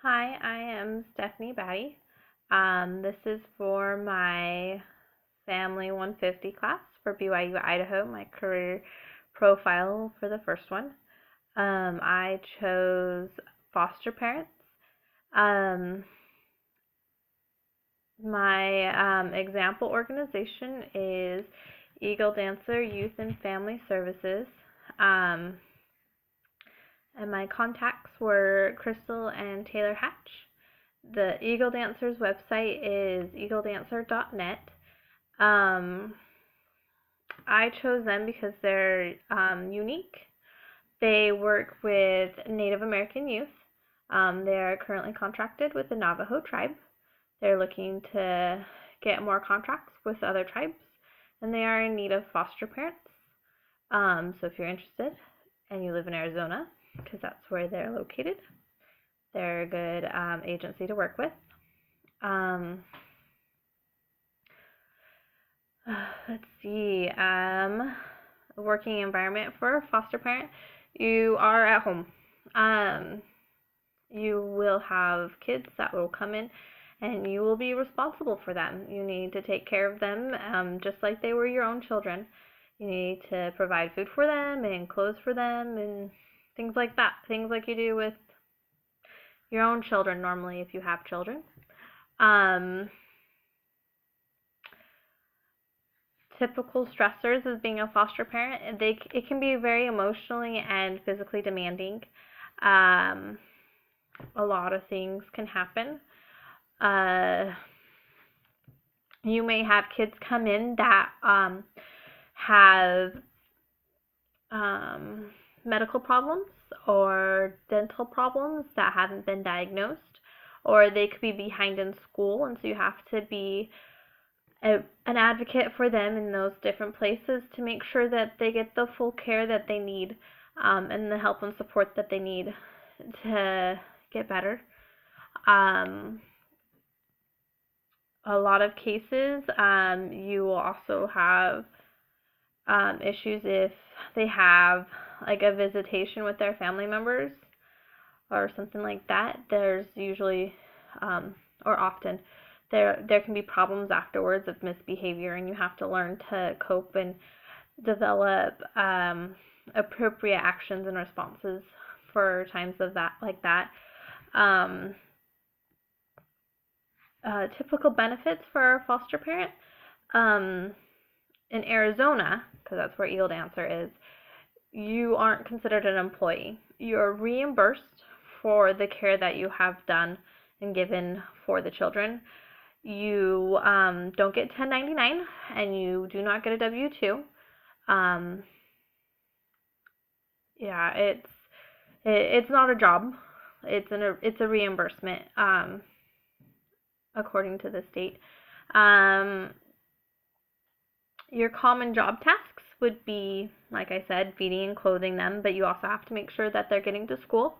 Hi, I am Stephanie Batty. This is for my Family 150 class for BYU Idaho, my career profile for the first one. I chose foster parents. Um, my example organization is Eagle Dancer Youth and Family Services. Um, and my contacts were Crystal and Taylor Hatch. The Eagle Dancers website is eagledancer.net. Um, I chose them because they're unique. They work with Native American youth. They are currently contracted with the Navajo tribe. They're looking to get more contracts with other tribes, and they are in need of foster parents. So if you're interested and you live in Arizona, because that's where they're located, they're a good agency to work with. Um, let's see. Working environment for a foster parent. You are at home. Um, you will have kids that will come in and you will be responsible for them. You need to take care of them just like they were your own children. You need to provide food for them and clothes for them and things like that. Things like you do with your own children normally if you have children. Um, Typical stressors as being a foster parent, it can be very emotionally and physically demanding. Um, a lot of things can happen. Uh, you may have kids come in that have um, medical problems or dental problems that haven't been diagnosed, or they could be behind in school, and so you have to be an advocate for them in those different places to make sure that they get the full care that they need and the help and support that they need to get better. Um, a lot of cases, you will also have issues if they have like a visitation with their family members or something like that. There's usually, or often, there can be problems afterwards of misbehavior, and you have to learn to cope and develop appropriate actions and responses for times of that like that. Um, Typical benefits for a foster parent um, in Arizona, because that's where Eagle Dancer is, you aren't considered an employee. You're reimbursed for the care that you have done and given for the children. You don't get 1099 and you do not get a W-2. Um, yeah, it's not a job. It's a reimbursement according to the state. Um, your common job tasks would be, like I said, feeding and clothing them, but you also have to make sure that they're getting to school.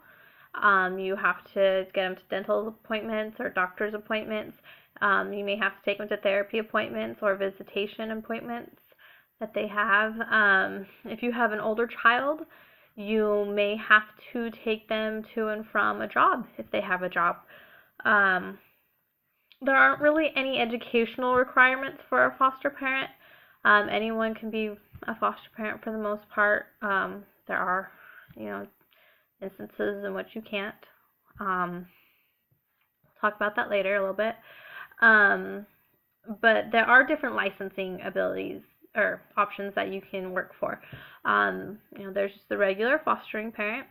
You have to get them to dental appointments or doctor's appointments. You may have to take them to therapy appointments or visitation appointments that they have. If you have an older child, you may have to take them to and from a job if they have a job. Um, there aren't really any educational requirements for a foster parent. Anyone can be a foster parent for the most part. There are, you know, instances in which you can't. We'll talk about that later a little bit. Um, but there are different licensing abilities or options that you can work for. There's just the regular fostering parent,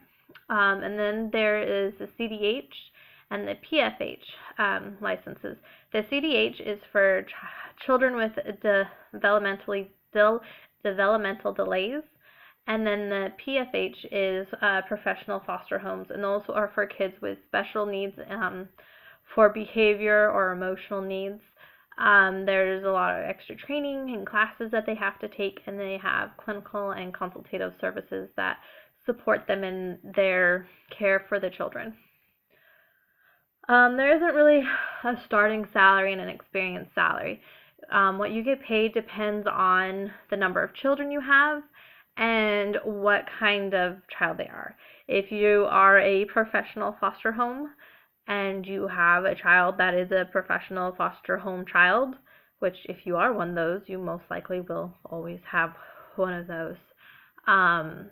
and then there is the CDH and the PFH licenses. The CDH is for children with developmental delays, and then the PFH is professional foster homes, and those are for kids with special needs for behavior or emotional needs. There's a lot of extra training and classes that they have to take, and they have clinical and consultative services that support them in their care for the children. There isn't really a starting salary and an experienced salary. What you get paid depends on the number of children you have and what kind of child they are. If you are a professional foster home and you have a child that is a professional foster home child, which if you are one of those, you most likely will always have one of those, um,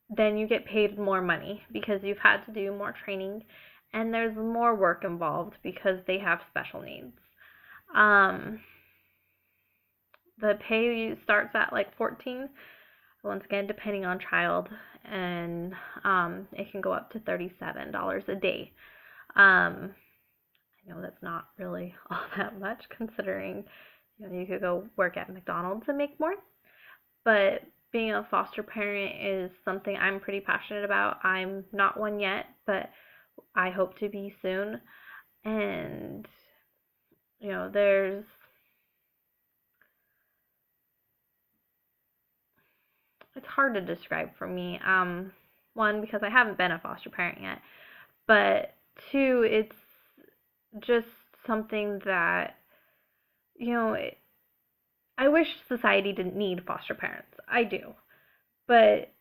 then you get paid more money because you've had to do more training and there's more work involved because they have special needs. Um, the pay starts at like 14, once again, depending on child, and it can go up to $37 a day. I know that's not really all that much considering you could go work at McDonald's and make more, but being a foster parent is something I'm pretty passionate about. I'm not one yet, but I hope to be soon. And there's it's hard to describe for me. One, because I haven't been a foster parent yet, but two, it's just something that you know I wish society didn't need foster parents. I do, but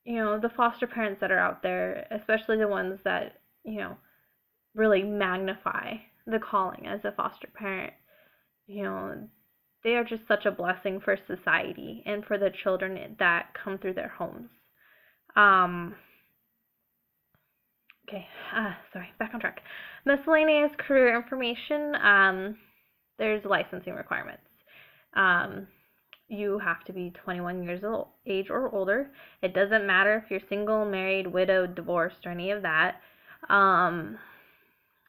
the foster parents that are out there, especially the ones that really magnify the calling as a foster parent, you know, they are just such a blessing for society and for the children that come through their homes. Um, okay, sorry, back on track. Miscellaneous career information. There's licensing requirements. Um, you have to be 21 years old, age or older. It doesn't matter if you're single, married, widowed, divorced, or any of that.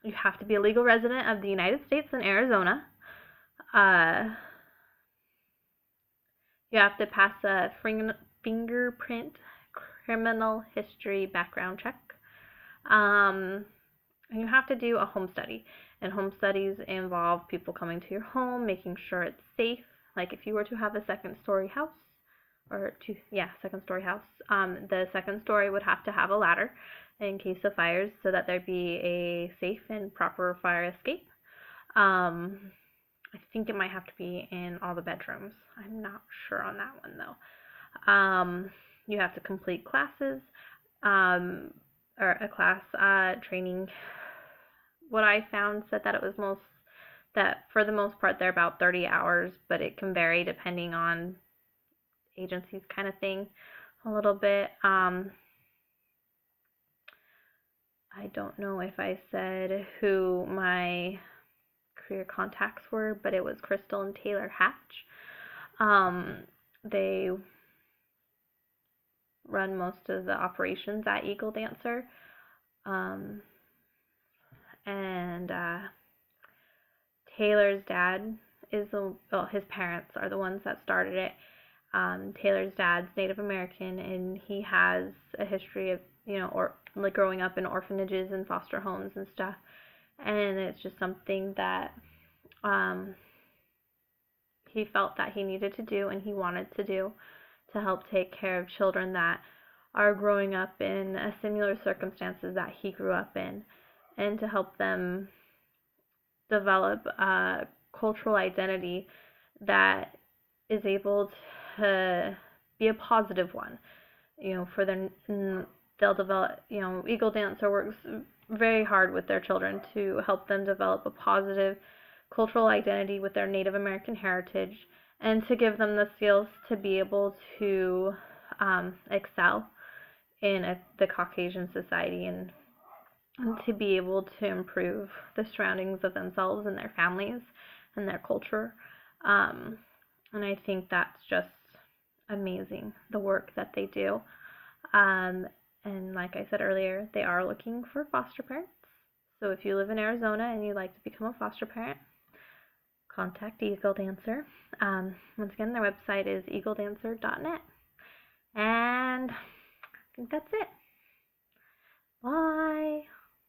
You have to be a legal resident of the United States and Arizona. You have to pass a fingerprint criminal history background check. And you have to do a home study. And home studies involve people coming to your home, making sure it's safe. Like if you were to have a second-story house, second-story house, the second story would have to have a ladder in case of fires so that there'd be a safe and proper fire escape. I think it might have to be in all the bedrooms. I'm not sure on that one though. You have to complete classes, or a class training. What I found said that it was that for the most part they're about 30 hours, but it can vary depending on agencies kind of thing a little bit. I don't know if I said who my career contacts were, but it was Crystal and Taylor Hatch. They run most of the operations at Eagle Dancer. And Taylor's dad his parents are the ones that started it. Taylor's dad's Native American, and he has a history of, growing up in orphanages and foster homes and stuff. And it's just something that he felt that he needed to do and he wanted to do to help take care of children that are growing up in similar circumstances that he grew up in, and to help them develop a cultural identity that is able to be a positive one. They'll develop, Eagle Dancer works very hard with their children to help them develop a positive cultural identity with their Native American heritage, and to give them the skills to be able to excel in the Caucasian society, and to be able to improve the surroundings of themselves and their families and their culture. And I think that's just amazing, the work that they do. And like I said earlier, they are looking for foster parents. So if you live in Arizona and you'd like to become a foster parent, contact Eagle Dancer. Once again, their website is eagledancer.net. And I think that's it. Bye.